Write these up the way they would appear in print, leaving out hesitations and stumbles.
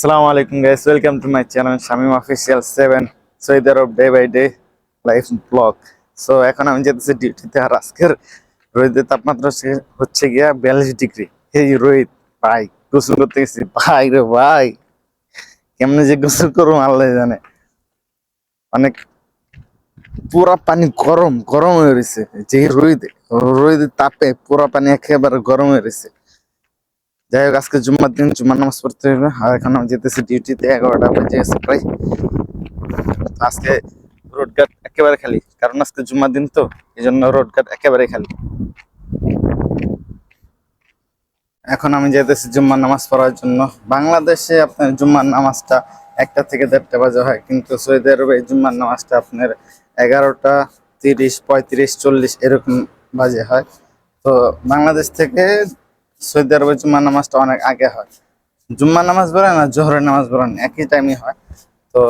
আসসালামু আলাইকুম guys, welcome to my channel Shamim official 7 সৌদি আরব day by day life blog. So এখন আমি যেতেছি ডিউটিতে, আর আজকের রোদের তাপমাত্রা হচ্ছে গিয়া 42 ডিগ্রি। এই রোদ ভাই, গোসল করতে গেছি ভাই রে ভাই, কেমনে যে গোসল করবো আল্লাহ জানে। অনেক পুরা পানি গরম গরম হয়ে রয়েছে, যে রোদের তাপে পুরা পানি একেবারে গরম হয়ে রয়েছে। যাই হোক, আজকে জুম্মার দিন, জুম্মার নামাজ পড়তে হবে। আর এখন আমি যেতেছি ডিউটিতে, 11টা বেজে গেছে প্রায়। আজকে রোড ঘাট একেবারে খালি, কারণ আজকে জুম্মার দিন তো, এই জন্য রোড ঘাট একেবারে খালি। এখন আমি যেতেছি জুম্মার নামাজ পড়ার জন্য। বাংলাদেশে আপনার জুম্মার নামাজটা 1টা থেকে 1:30 বাজে হয়, কিন্তু সৌদি আরবে এই জুম্মার নামাজটা আপনার 11টা 30, 35, 40 এরকম বাজে হয়। তো বাংলাদেশ থেকে সৌদি আরবে জুম্মার নামাজটা অনেক আগে হয়। জুম্মার নামাজ বলেন আর জোহরের নামাজ বলেন একই টাইমই হয়। তো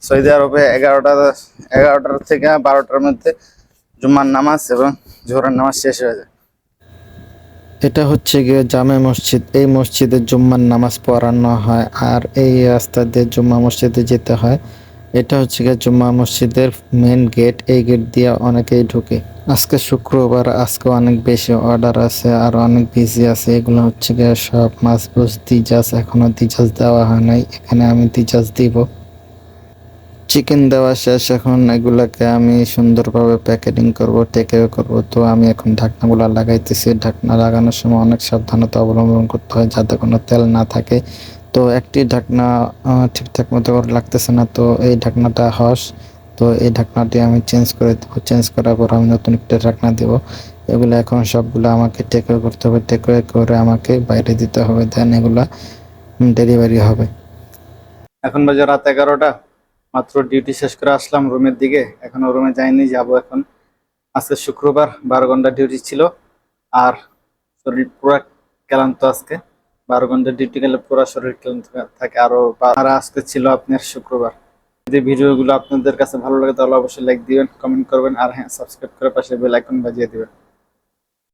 সৌদি আরবে 11টার থেকে 12টার মধ্যে জুম্মার নামাজ এবং জোহরের নামাজ শেষ হয়ে যায়। এটা হচ্ছে গিয়ে জামে মসজিদ। এই মসজিদে জুম্মার নামাজ পড়ানো হয়, আর এই রাস্তা দিয়ে জুম্মা মসজিদে যেতে হয়। এটা হচ্ছে গিয়ে জুম্মা মসজিদের মেন গেট। এই গেট দিয়ে অনেকেই ঢুকে। আজকে শুক্রবার, আজকে অনেক বেশি অর্ডার আছে আর অনেক বিজি আছে। এগুলো হচ্ছে গিয়ে সব মাছবুজ দিজাজ, এখনো দিজাজ দেওয়া হয় নাই। এখানে আমি দিজাজ দিব। চিকেন দেওয়া শেষ, এখন এগুলাকে আমি সুন্দরভাবে প্যাকেটিং করব, টেকঅ্যাওয়ে করব। তো আমি এখন ঢাকনাগুলো লাগাইতেছি। ঢাকনা লাগানোর সময় অনেক সাবধানতা অবলম্বন করতে হয় যাতে কোনো তেল না থাকে। তো একটি ঢাকনা ঠিকঠাক মতো করে লাগতেছে না, তো এই ঢাকনাটা হস। তো এই ঢাকনাটি আমি চেঞ্জ করে দেবো। চেঞ্জ করার পর আমি নতুন একটা ঢাকনা দেবো। এগুলো এখন সবগুলো আমাকে টেকঅ্যাওয়ে করতে হবে। টেকঅ্যাওয়ে করে আমাকে বাইরে দিতে হবে, দেন এগুলা ডেলিভারি হবে। এখন বাজে রাত 11টা, মাত্র ডিউটি শেষ করে আসলাম রুমের দিকে। এখনো রুমে যাইনি, যাবো এখন। আজকে শুক্রবার, 12 ঘন্টা ডিউটি ছিল। আর শরীর পুরো ক্লান্ত আজকে। 12 ঘন্টা ডিউটি গেলে পুরো শরীর ক্লান্ত থাকে। আর আজকে ছিল আপনার শুক্রবার। যদি ভিডিওগুলো আপনাদের কাছে ভালো লাগে তাহলে অবশ্যই লাইক দিবেন, কমেন্ট করবেন, আর হ্যাঁ, সাবস্ক্রাইব করে পাশে বেল আইকন বাজিয়ে দিবেন।